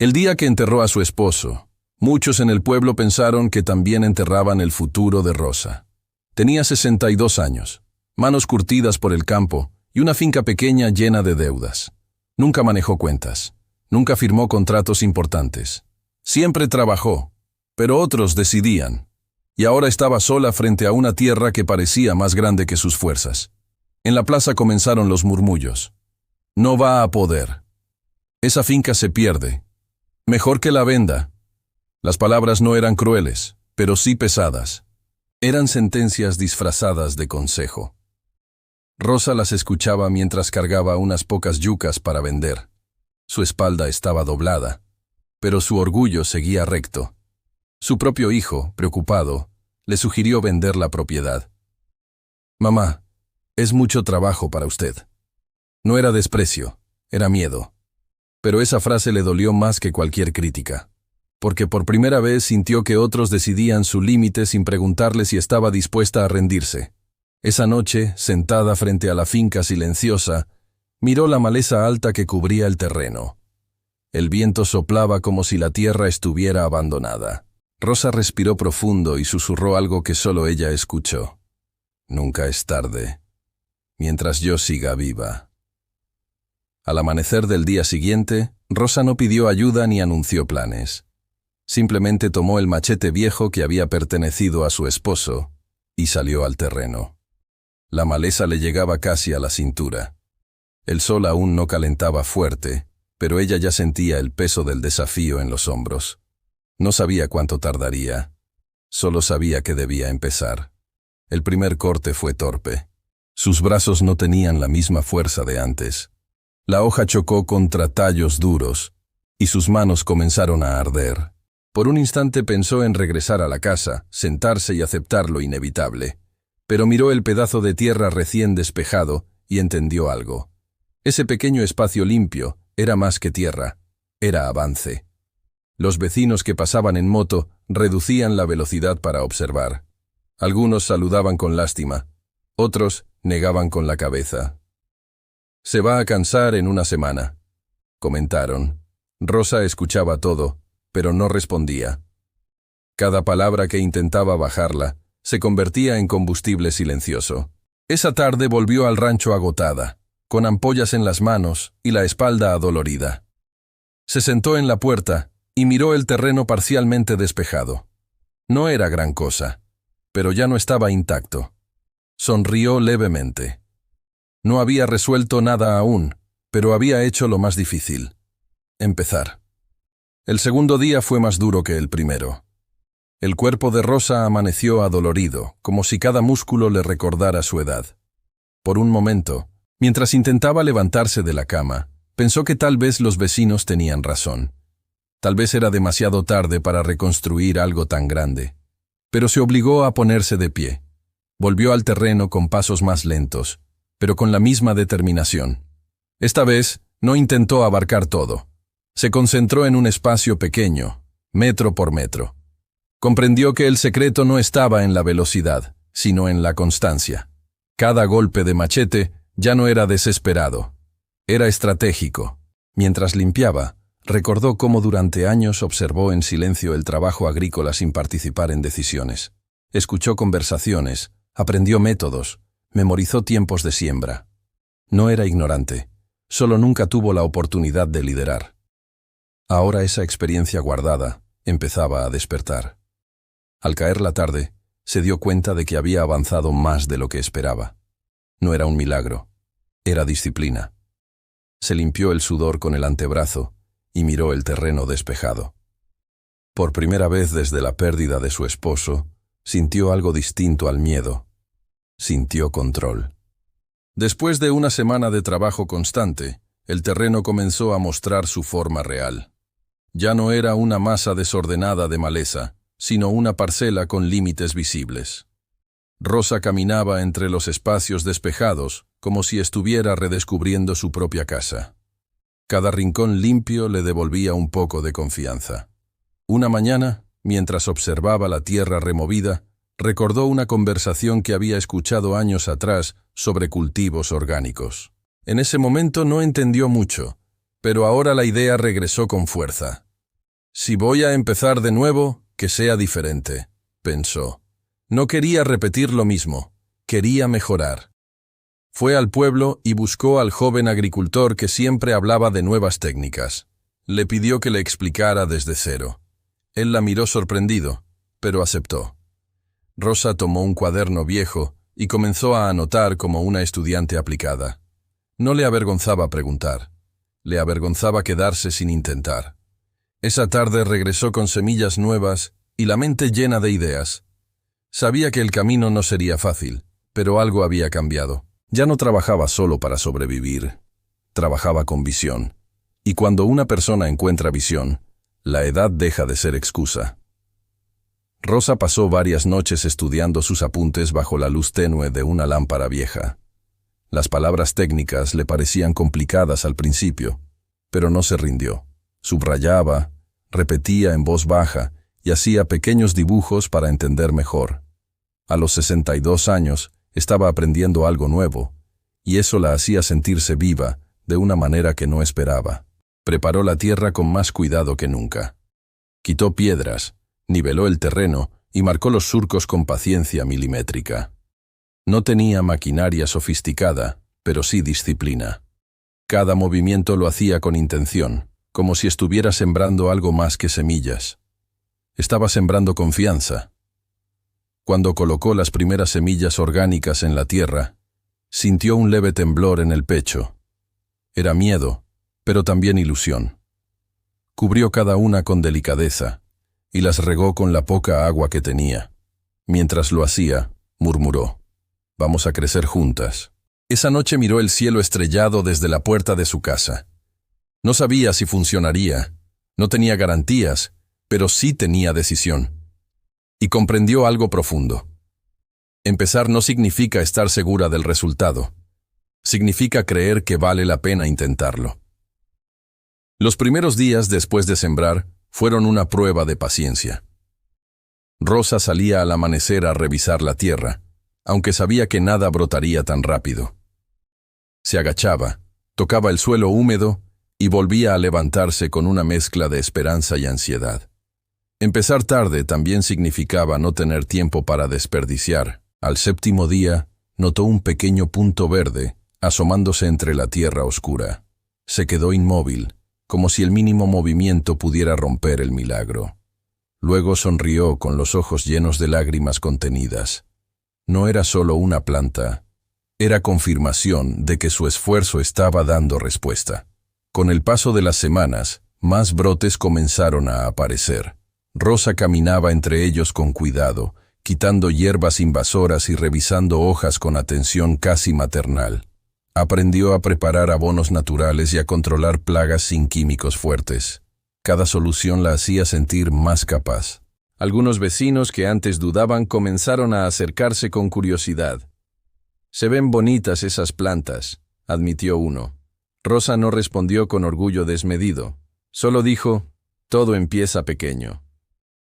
El día que enterró a su esposo, muchos en el pueblo pensaron que también enterraban el futuro de Rosa. Tenía 62 años, manos curtidas por el campo y una finca pequeña llena de deudas. Nunca manejó cuentas, nunca firmó contratos importantes. Siempre trabajó, pero otros decidían. Y ahora estaba sola frente a una tierra que parecía más grande que sus fuerzas. En la plaza comenzaron los murmullos. No va a poder. Esa finca se pierde. Mejor que la venda. Las palabras no eran crueles, pero sí pesadas. Eran sentencias disfrazadas de consejo. Rosa las escuchaba mientras cargaba unas pocas yucas para vender. Su espalda estaba doblada, pero su orgullo seguía recto. Su propio hijo, preocupado, le sugirió vender la propiedad. «Mamá, es mucho trabajo para usted». No era desprecio, era miedo. Pero esa frase le dolió más que cualquier crítica, porque por primera vez sintió que otros decidían su límite sin preguntarle si estaba dispuesta a rendirse. Esa noche, sentada frente a la finca silenciosa, miró la maleza alta que cubría el terreno. El viento soplaba como si la tierra estuviera abandonada. Rosa respiró profundo y susurró algo que solo ella escuchó. «Nunca es tarde, mientras yo siga viva». Al amanecer del día siguiente, Rosa no pidió ayuda ni anunció planes. Simplemente tomó el machete viejo que había pertenecido a su esposo y salió al terreno. La maleza le llegaba casi a la cintura. El sol aún no calentaba fuerte, pero ella ya sentía el peso del desafío en los hombros. No sabía cuánto tardaría, solo sabía que debía empezar. El primer corte fue torpe. Sus brazos no tenían la misma fuerza de antes. La hoja chocó contra tallos duros, y sus manos comenzaron a arder. Por un instante pensó en regresar a la casa, sentarse y aceptar lo inevitable, pero miró el pedazo de tierra recién despejado y entendió algo. Ese pequeño espacio limpio era más que tierra, era avance. Los vecinos que pasaban en moto reducían la velocidad para observar. Algunos saludaban con lástima, otros negaban con la cabeza. «Se va a cansar en una semana», comentaron. Rosa escuchaba todo, pero no respondía. Cada palabra que intentaba bajarla se convertía en combustible silencioso. Esa tarde volvió al rancho agotada, con ampollas en las manos y la espalda adolorida. Se sentó en la puerta y miró el terreno parcialmente despejado. No era gran cosa, pero ya no estaba intacto. Sonrió levemente. No había resuelto nada aún, pero había hecho lo más difícil: empezar. El segundo día fue más duro que el primero. El cuerpo de Rosa amaneció adolorido, como si cada músculo le recordara su edad. Por un momento, mientras intentaba levantarse de la cama, pensó que tal vez los vecinos tenían razón. Tal vez era demasiado tarde para reconstruir algo tan grande. Pero se obligó a ponerse de pie. Volvió al terreno con pasos más lentos, pero con la misma determinación. Esta vez no intentó abarcar todo. Se concentró en un espacio pequeño, metro por metro. Comprendió que el secreto no estaba en la velocidad, sino en la constancia. Cada golpe de machete ya no era desesperado, era estratégico. Mientras limpiaba, recordó cómo durante años observó en silencio el trabajo agrícola sin participar en decisiones. Escuchó conversaciones, aprendió métodos, memorizó tiempos de siembra. No era ignorante, solo nunca tuvo la oportunidad de liderar. Ahora esa experiencia guardada empezaba a despertar. Al caer la tarde, se dio cuenta de que había avanzado más de lo que esperaba. No era un milagro, era disciplina. Se limpió el sudor con el antebrazo y miró el terreno despejado. Por primera vez desde la pérdida de su esposo, sintió algo distinto al miedo. Sintió control. Después de una semana de trabajo constante, el terreno comenzó a mostrar su forma real. Ya no era una masa desordenada de maleza, sino una parcela con límites visibles. Rosa caminaba entre los espacios despejados, como si estuviera redescubriendo su propia casa. Cada rincón limpio le devolvía un poco de confianza. Una mañana, mientras observaba la tierra removida, recordó una conversación que había escuchado años atrás sobre cultivos orgánicos. En ese momento no entendió mucho, pero ahora la idea regresó con fuerza. Si voy a empezar de nuevo, que sea diferente, pensó. No quería repetir lo mismo, quería mejorar. Fue al pueblo y buscó al joven agricultor que siempre hablaba de nuevas técnicas. Le pidió que le explicara desde cero. Él la miró sorprendido, pero aceptó. Rosa tomó un cuaderno viejo y comenzó a anotar como una estudiante aplicada. No le avergonzaba preguntar. Le avergonzaba quedarse sin intentar. Esa tarde regresó con semillas nuevas y la mente llena de ideas. Sabía que el camino no sería fácil, pero algo había cambiado. Ya no trabajaba solo para sobrevivir. Trabajaba con visión. Y cuando una persona encuentra visión, la edad deja de ser excusa. Rosa pasó varias noches estudiando sus apuntes bajo la luz tenue de una lámpara vieja. Las palabras técnicas le parecían complicadas al principio, pero no se rindió. Subrayaba, repetía en voz baja y hacía pequeños dibujos para entender mejor. A los 62 años estaba aprendiendo algo nuevo, y eso la hacía sentirse viva de una manera que no esperaba. Preparó la tierra con más cuidado que nunca. Quitó piedras, niveló el terreno y marcó los surcos con paciencia milimétrica. No tenía maquinaria sofisticada, pero sí disciplina. Cada movimiento lo hacía con intención, como si estuviera sembrando algo más que semillas. Estaba sembrando confianza. Cuando colocó las primeras semillas orgánicas en la tierra, sintió un leve temblor en el pecho. Era miedo, pero también ilusión. Cubrió cada una con delicadeza y las regó con la poca agua que tenía. Mientras lo hacía, murmuró: «Vamos a crecer juntas». Esa noche miró el cielo estrellado desde la puerta de su casa. No sabía si funcionaría, no tenía garantías, pero sí tenía decisión. Y comprendió algo profundo. Empezar no significa estar segura del resultado. Significa creer que vale la pena intentarlo. Los primeros días después de sembrar fueron una prueba de paciencia. Rosa salía al amanecer a revisar la tierra, aunque sabía que nada brotaría tan rápido. Se agachaba, tocaba el suelo húmedo y volvía a levantarse con una mezcla de esperanza y ansiedad. Empezar tarde también significaba no tener tiempo para desperdiciar. Al séptimo día, notó un pequeño punto verde asomándose entre la tierra oscura. Se quedó inmóvil, como si el mínimo movimiento pudiera romper el milagro. Luego sonrió con los ojos llenos de lágrimas contenidas. No era solo una planta, era confirmación de que su esfuerzo estaba dando respuesta. Con el paso de las semanas, más brotes comenzaron a aparecer. Rosa caminaba entre ellos con cuidado, quitando hierbas invasoras y revisando hojas con atención casi maternal. Aprendió a preparar abonos naturales y a controlar plagas sin químicos fuertes. Cada solución la hacía sentir más capaz. Algunos vecinos que antes dudaban comenzaron a acercarse con curiosidad. «Se ven bonitas esas plantas», admitió uno. Rosa no respondió con orgullo desmedido. Solo dijo: «Todo empieza pequeño».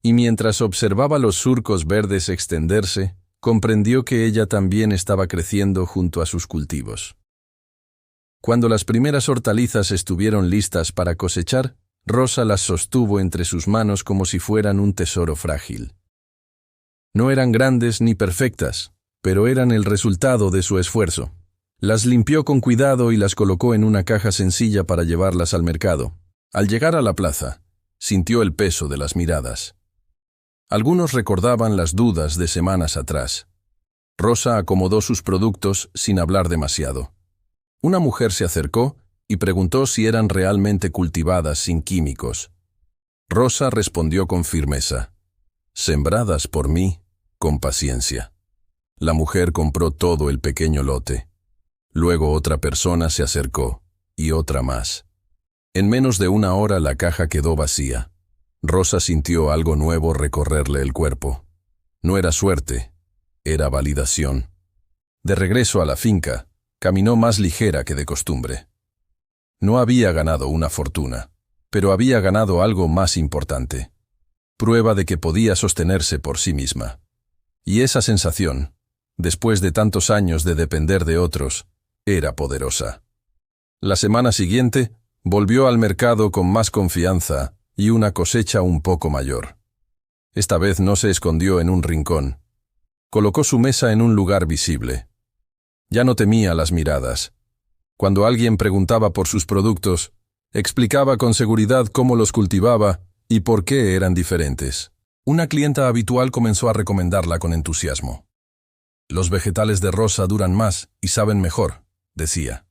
Y mientras observaba los surcos verdes extenderse, comprendió que ella también estaba creciendo junto a sus cultivos. Cuando las primeras hortalizas estuvieron listas para cosechar, Rosa las sostuvo entre sus manos como si fueran un tesoro frágil. No eran grandes ni perfectas, pero eran el resultado de su esfuerzo. Las limpió con cuidado y las colocó en una caja sencilla para llevarlas al mercado. Al llegar a la plaza, sintió el peso de las miradas. Algunos recordaban las dudas de semanas atrás. Rosa acomodó sus productos sin hablar demasiado. Una mujer se acercó y preguntó si eran realmente cultivadas sin químicos. Rosa respondió con firmeza: «Sembradas por mí, con paciencia». La mujer compró todo el pequeño lote. Luego otra persona se acercó, y otra más. En menos de una hora la caja quedó vacía. Rosa sintió algo nuevo recorrerle el cuerpo. No era suerte, era validación. De regreso a la finca, caminó más ligera que de costumbre. No había ganado una fortuna, pero había ganado algo más importante. Prueba de que podía sostenerse por sí misma. Y esa sensación, después de tantos años de depender de otros, era poderosa. La semana siguiente, volvió al mercado con más confianza y una cosecha un poco mayor. Esta vez no se escondió en un rincón. Colocó su mesa en un lugar visible. Ya no temía las miradas. Cuando alguien preguntaba por sus productos, explicaba con seguridad cómo los cultivaba y por qué eran diferentes. Una clienta habitual comenzó a recomendarla con entusiasmo. «Los vegetales de Rosa duran más y saben mejor», decía.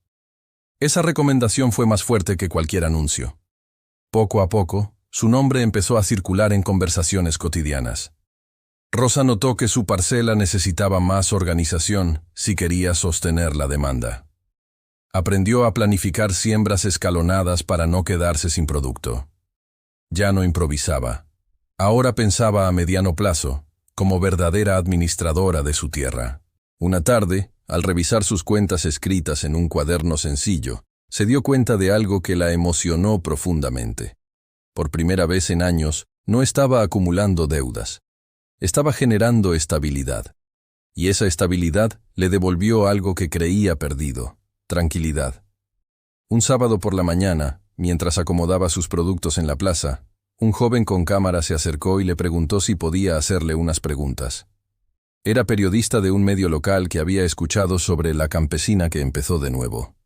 Esa recomendación fue más fuerte que cualquier anuncio. Poco a poco, su nombre empezó a circular en conversaciones cotidianas. Rosa notó que su parcela necesitaba más organización si quería sostener la demanda. Aprendió a planificar siembras escalonadas para no quedarse sin producto. Ya no improvisaba. Ahora pensaba a mediano plazo, como verdadera administradora de su tierra. Una tarde, al revisar sus cuentas escritas en un cuaderno sencillo, se dio cuenta de algo que la emocionó profundamente. Por primera vez en años, no estaba acumulando deudas. Estaba generando estabilidad. Y esa estabilidad le devolvió algo que creía perdido: tranquilidad. Un sábado por la mañana, mientras acomodaba sus productos en la plaza, un joven con cámara se acercó y le preguntó si podía hacerle unas preguntas. Era periodista de un medio local que había escuchado sobre la campesina que empezó de nuevo.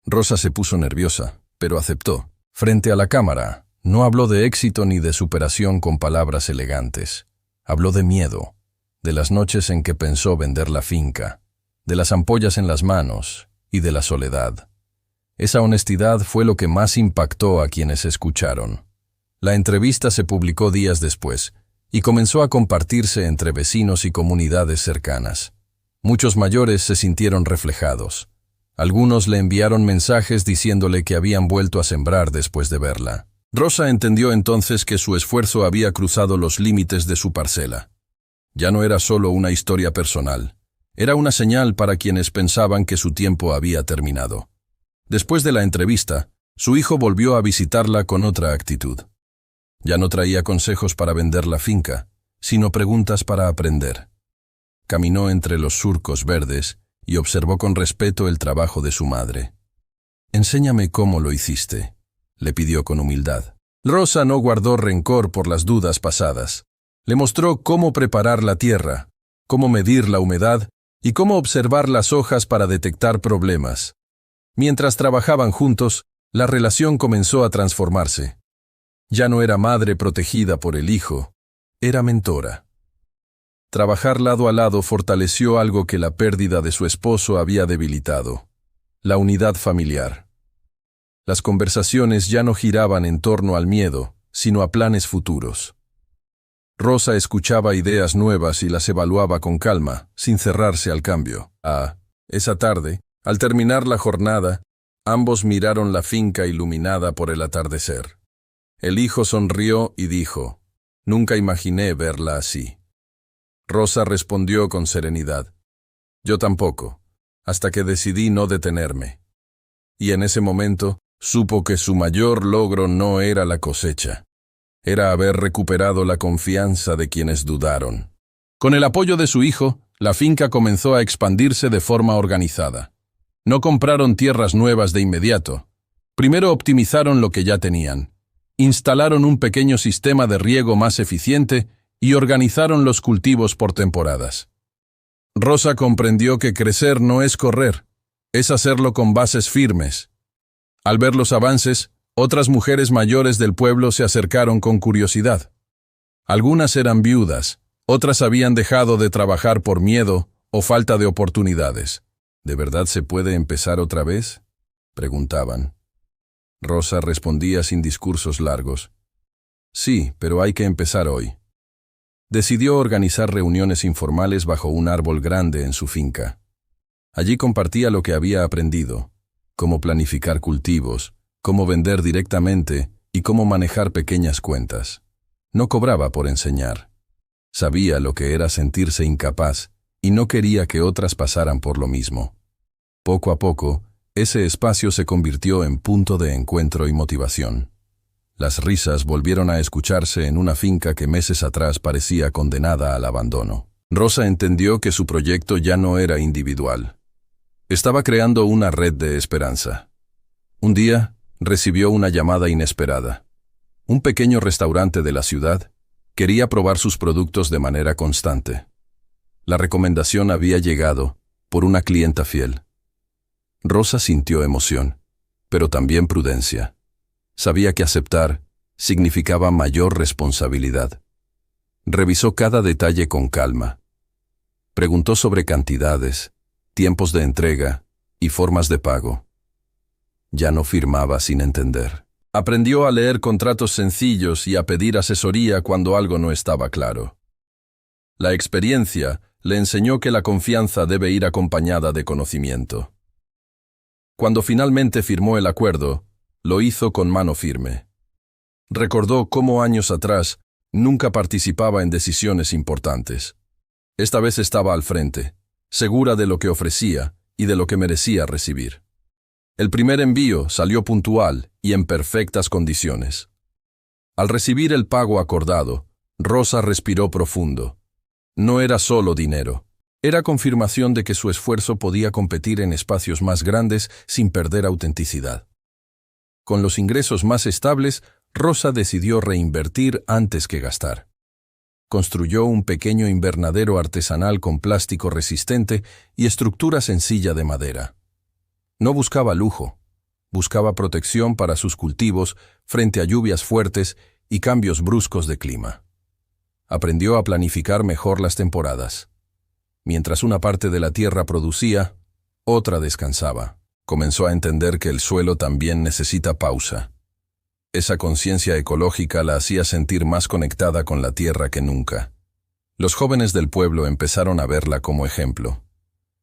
Rosa se puso nerviosa, pero aceptó. Frente a la cámara, no habló de éxito ni de superación con palabras elegantes. Habló de miedo, de las noches en que pensó vender la finca, de las ampollas en las manos y de la soledad. Esa honestidad fue lo que más impactó a quienes escucharon. La entrevista se publicó días después y comenzó a compartirse entre vecinos y comunidades cercanas. Muchos mayores se sintieron reflejados. Algunos le enviaron mensajes diciéndole que habían vuelto a sembrar después de verla. Rosa entendió entonces que su esfuerzo había cruzado los límites de su parcela. Ya no era solo una historia personal. Era una señal para quienes pensaban que su tiempo había terminado. Después de la entrevista, su hijo volvió a visitarla con otra actitud. Ya no traía consejos para vender la finca, sino preguntas para aprender. Caminó entre los surcos verdes y observó con respeto el trabajo de su madre. «Enséñame cómo lo hiciste», le pidió con humildad. Rosa no guardó rencor por las dudas pasadas. Le mostró cómo preparar la tierra, cómo medir la humedad y cómo observar las hojas para detectar problemas. Mientras trabajaban juntos, la relación comenzó a transformarse. Ya no era madre protegida por el hijo, era mentora. Trabajar lado a lado fortaleció algo que la pérdida de su esposo había debilitado: la unidad familiar. Las conversaciones ya no giraban en torno al miedo, sino a planes futuros. Rosa escuchaba ideas nuevas y las evaluaba con calma, sin cerrarse al cambio. Esa tarde, al terminar la jornada, ambos miraron la finca iluminada por el atardecer. El hijo sonrió y dijo: «Nunca imaginé verla así». Rosa respondió con serenidad: «Yo tampoco, hasta que decidí no detenerme». Y en ese momento, supo que su mayor logro no era la cosecha. Era haber recuperado la confianza de quienes dudaron. Con el apoyo de su hijo, la finca comenzó a expandirse de forma organizada. No compraron tierras nuevas de inmediato. Primero optimizaron lo que ya tenían. Instalaron un pequeño sistema de riego más eficiente y organizaron los cultivos por temporadas. Rosa comprendió que crecer no es correr, es hacerlo con bases firmes. Al ver los avances, otras mujeres mayores del pueblo se acercaron con curiosidad. Algunas eran viudas, otras habían dejado de trabajar por miedo o falta de oportunidades. ¿De verdad se puede empezar otra vez?, preguntaban. Rosa respondía sin discursos largos: «Sí, pero hay que empezar hoy». Decidió organizar reuniones informales bajo un árbol grande en su finca. Allí compartía lo que había aprendido: cómo planificar cultivos, cómo vender directamente y cómo manejar pequeñas cuentas. No cobraba por enseñar. Sabía lo que era sentirse incapaz y no quería que otras pasaran por lo mismo. Poco a poco, ese espacio se convirtió en punto de encuentro y motivación. Las risas volvieron a escucharse en una finca que meses atrás parecía condenada al abandono. Rosa entendió que su proyecto ya no era individual. Estaba creando una red de esperanza. Un día, recibió una llamada inesperada. Un pequeño restaurante de la ciudad quería probar sus productos de manera constante. La recomendación había llegado por una clienta fiel. Rosa sintió emoción, pero también prudencia. Sabía que aceptar significaba mayor responsabilidad. Revisó cada detalle con calma. Preguntó sobre cantidades, tiempos de entrega y formas de pago. Ya no firmaba sin entender. Aprendió a leer contratos sencillos y a pedir asesoría cuando algo no estaba claro. La experiencia le enseñó que la confianza debe ir acompañada de conocimiento. Cuando finalmente firmó el acuerdo, lo hizo con mano firme. Recordó cómo años atrás nunca participaba en decisiones importantes. Esta vez estaba al frente, segura de lo que ofrecía y de lo que merecía recibir. El primer envío salió puntual y en perfectas condiciones. Al recibir el pago acordado, Rosa respiró profundo. No era solo dinero. Era confirmación de que su esfuerzo podía competir en espacios más grandes sin perder autenticidad. Con los ingresos más estables, Rosa decidió reinvertir antes que gastar. Construyó un pequeño invernadero artesanal con plástico resistente y estructura sencilla de madera. No buscaba lujo, buscaba protección para sus cultivos frente a lluvias fuertes y cambios bruscos de clima. Aprendió a planificar mejor las temporadas. Mientras una parte de la tierra producía, otra descansaba. Comenzó a entender que el suelo también necesita pausa. Esa conciencia ecológica la hacía sentir más conectada con la tierra que nunca. Los jóvenes del pueblo empezaron a verla como ejemplo.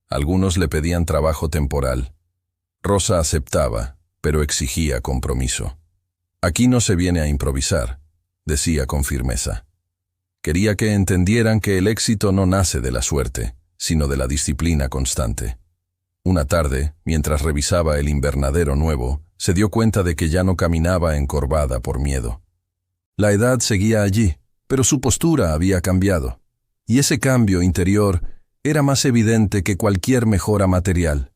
Algunos le pedían trabajo temporal. Rosa aceptaba, pero exigía compromiso. Aquí no se viene a improvisar, decía con firmeza. Quería que entendieran que el éxito no nace de la suerte, sino de la disciplina constante. Una tarde, mientras revisaba el invernadero nuevo, se dio cuenta de que ya no caminaba encorvada por miedo. La edad seguía allí, pero su postura había cambiado. Y ese cambio interior era más evidente que cualquier mejora material.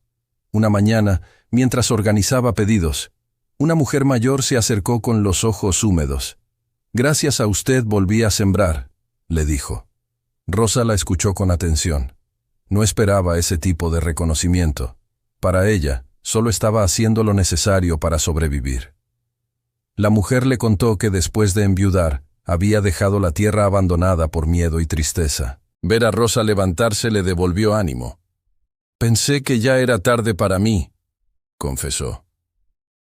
Una mañana, mientras organizaba pedidos, una mujer mayor se acercó con los ojos húmedos. «Gracias a usted volví a sembrar», le dijo. Rosa la escuchó con atención. No esperaba ese tipo de reconocimiento. Para ella, solo estaba haciendo lo necesario para sobrevivir. La mujer le contó que después de enviudar, había dejado la tierra abandonada por miedo y tristeza. Ver a Rosa levantarse le devolvió ánimo. «Pensé que ya era tarde para mí», confesó.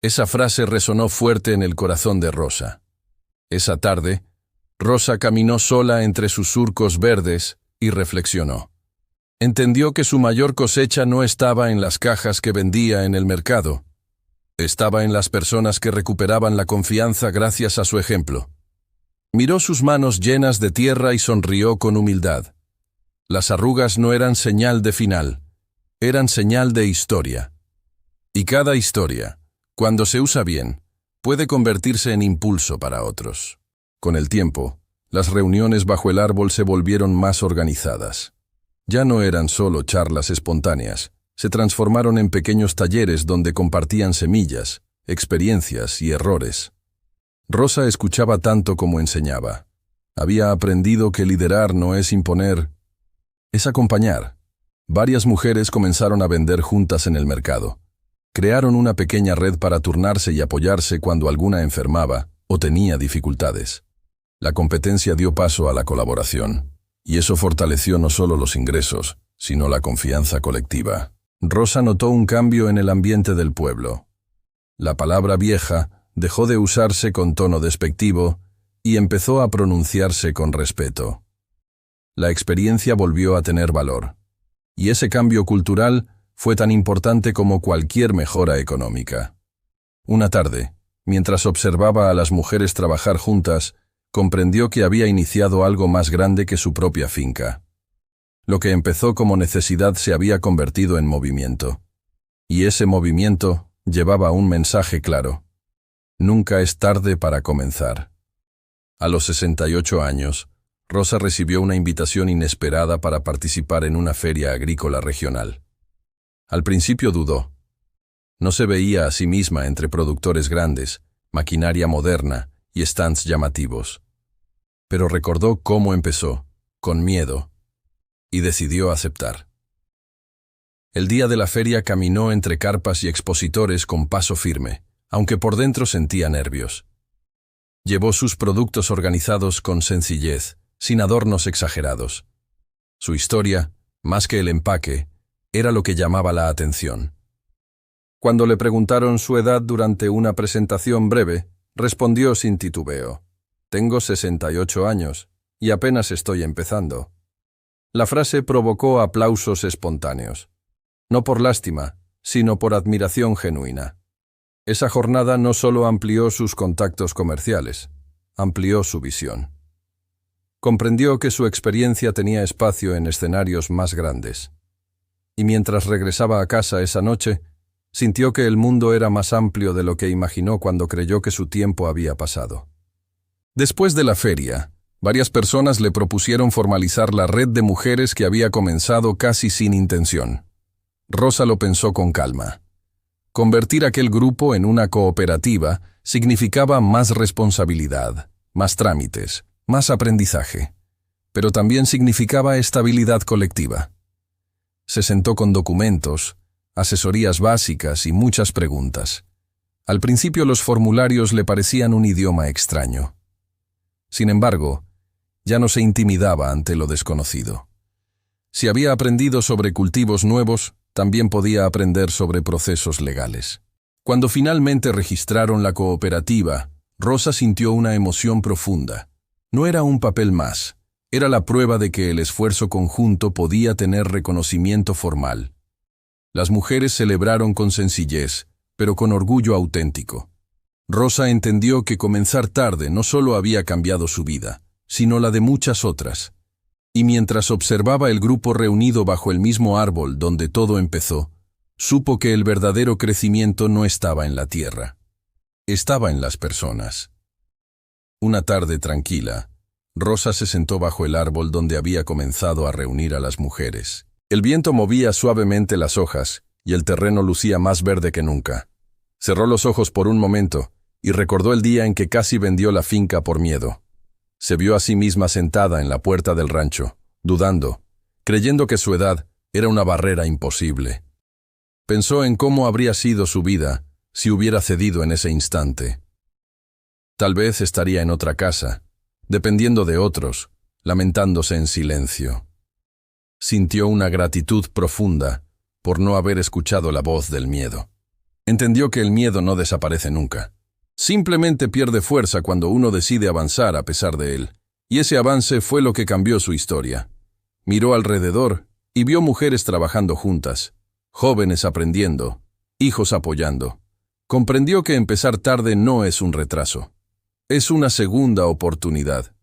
Esa frase resonó fuerte en el corazón de Rosa. Esa tarde, Rosa caminó sola entre sus surcos verdes y reflexionó. Entendió que su mayor cosecha no estaba en las cajas que vendía en el mercado. Estaba en las personas que recuperaban la confianza gracias a su ejemplo. Miró sus manos llenas de tierra y sonrió con humildad. Las arrugas no eran señal de final, eran señal de historia. Y cada historia, cuando se usa bien, puede convertirse en impulso para otros. Con el tiempo, las reuniones bajo el árbol se volvieron más organizadas. Ya no eran solo charlas espontáneas, se transformaron en pequeños talleres donde compartían semillas, experiencias y errores. Rosa escuchaba tanto como enseñaba. Había aprendido que liderar no es imponer, es acompañar. Varias mujeres comenzaron a vender juntas en el mercado. Crearon una pequeña red para turnarse y apoyarse cuando alguna enfermaba o tenía dificultades. La competencia dio paso a la colaboración, y eso fortaleció no solo los ingresos, sino la confianza colectiva. Rosa notó un cambio en el ambiente del pueblo. La palabra vieja dejó de usarse con tono despectivo y empezó a pronunciarse con respeto. La experiencia volvió a tener valor, y ese cambio cultural fue tan importante como cualquier mejora económica. Una tarde, mientras observaba a las mujeres trabajar juntas, comprendió que había iniciado algo más grande que su propia finca. Lo que empezó como necesidad se había convertido en movimiento. Y ese movimiento llevaba un mensaje claro. Nunca es tarde para comenzar. A los 68 años, Rosa recibió una invitación inesperada para participar en una feria agrícola regional. Al principio dudó. No se veía a sí misma entre productores grandes, maquinaria moderna y stands llamativos. Pero recordó cómo empezó, con miedo, y decidió aceptar. El día de la feria caminó entre carpas y expositores con paso firme, aunque por dentro sentía nervios. Llevó sus productos organizados con sencillez, sin adornos exagerados. Su historia, más que el empaque, era lo que llamaba la atención. Cuando le preguntaron su edad durante una presentación breve, respondió sin titubeo: «Tengo 68 años y apenas estoy empezando». La frase provocó aplausos espontáneos. No por lástima, sino por admiración genuina. Esa jornada no solo amplió sus contactos comerciales, amplió su visión. Comprendió que su experiencia tenía espacio en escenarios más grandes. Y mientras regresaba a casa esa noche, sintió que el mundo era más amplio de lo que imaginó cuando creyó que su tiempo había pasado. Después de la feria, varias personas le propusieron formalizar la red de mujeres que había comenzado casi sin intención. Rosa lo pensó con calma. Convertir aquel grupo en una cooperativa significaba más responsabilidad, más trámites, más aprendizaje, pero también significaba estabilidad colectiva. Se sentó con documentos, asesorías básicas y muchas preguntas. Al principio los formularios le parecían un idioma extraño. Sin embargo, ya no se intimidaba ante lo desconocido. Si había aprendido sobre cultivos nuevos, también podía aprender sobre procesos legales. Cuando finalmente registraron la cooperativa, Rosa sintió una emoción profunda. No era un papel más, era la prueba de que el esfuerzo conjunto podía tener reconocimiento formal. Las mujeres celebraron con sencillez, pero con orgullo auténtico. Rosa entendió que comenzar tarde no solo había cambiado su vida, sino la de muchas otras. Y mientras observaba el grupo reunido bajo el mismo árbol donde todo empezó, supo que el verdadero crecimiento no estaba en la tierra. Estaba en las personas. Una tarde tranquila, Rosa se sentó bajo el árbol donde había comenzado a reunir a las mujeres. El viento movía suavemente las hojas y el terreno lucía más verde que nunca. Cerró los ojos por un momento y recordó el día en que casi vendió la finca por miedo. Se vio a sí misma sentada en la puerta del rancho, dudando, creyendo que su edad era una barrera imposible. Pensó en cómo habría sido su vida si hubiera cedido en ese instante. Tal vez estaría en otra casa, dependiendo de otros, lamentándose en silencio. Sintió una gratitud profunda por no haber escuchado la voz del miedo. Entendió que el miedo no desaparece nunca. Simplemente pierde fuerza cuando uno decide avanzar a pesar de él. Y ese avance fue lo que cambió su historia. Miró alrededor y vio mujeres trabajando juntas, jóvenes aprendiendo, hijos apoyando. Comprendió que empezar tarde no es un retraso. Es una segunda oportunidad.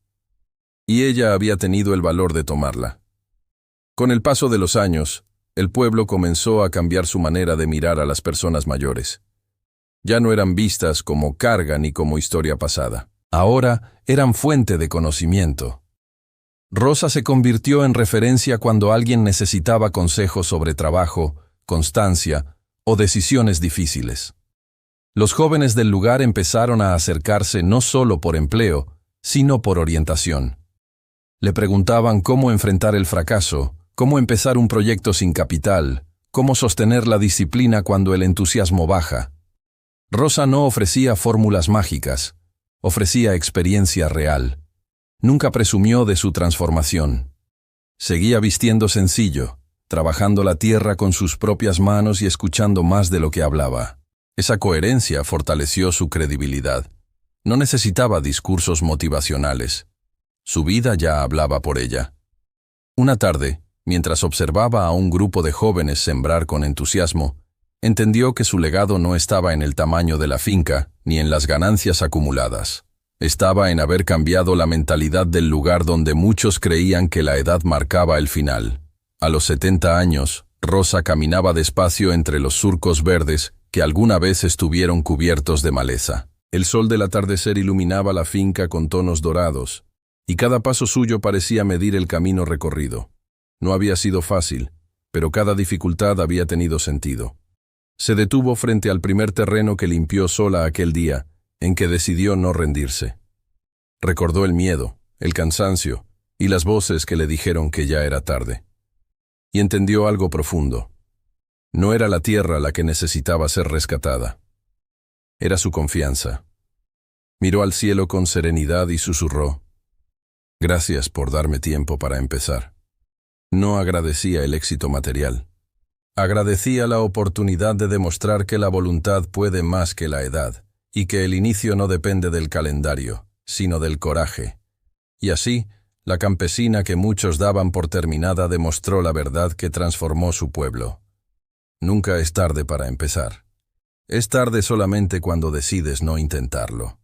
Y ella había tenido el valor de tomarla. Con el paso de los años, el pueblo comenzó a cambiar su manera de mirar a las personas mayores. Ya no eran vistas como carga ni como historia pasada. Ahora eran fuente de conocimiento. Rosa se convirtió en referencia cuando alguien necesitaba consejos sobre trabajo, constancia o decisiones difíciles. Los jóvenes del lugar empezaron a acercarse no solo por empleo, sino por orientación. Le preguntaban cómo enfrentar el fracaso, cómo empezar un proyecto sin capital, cómo sostener la disciplina cuando el entusiasmo baja. Rosa no ofrecía fórmulas mágicas, ofrecía experiencia real. Nunca presumió de su transformación. Seguía vistiendo sencillo, trabajando la tierra con sus propias manos y escuchando más de lo que hablaba. Esa coherencia fortaleció su credibilidad. No necesitaba discursos motivacionales. Su vida ya hablaba por ella. Una tarde, mientras observaba a un grupo de jóvenes sembrar con entusiasmo, entendió que su legado no estaba en el tamaño de la finca ni en las ganancias acumuladas. Estaba en haber cambiado la mentalidad del lugar donde muchos creían que la edad marcaba el final. A los 70 años, Rosa caminaba despacio entre los surcos verdes que alguna vez estuvieron cubiertos de maleza. El sol del atardecer iluminaba la finca con tonos dorados, y cada paso suyo parecía medir el camino recorrido. No había sido fácil, pero cada dificultad había tenido sentido. Se detuvo frente al primer terreno que limpió sola aquel día, en que decidió no rendirse. Recordó el miedo, el cansancio y las voces que le dijeron que ya era tarde. Y entendió algo profundo. No era la tierra la que necesitaba ser rescatada. Era su confianza. Miró al cielo con serenidad y susurró: «Gracias por darme tiempo para empezar». No agradecía el éxito material. Agradecía la oportunidad de demostrar que la voluntad puede más que la edad, y que el inicio no depende del calendario, sino del coraje. Y así, la campesina que muchos daban por terminada demostró la verdad que transformó su pueblo. Nunca es tarde para empezar. Es tarde solamente cuando decides no intentarlo.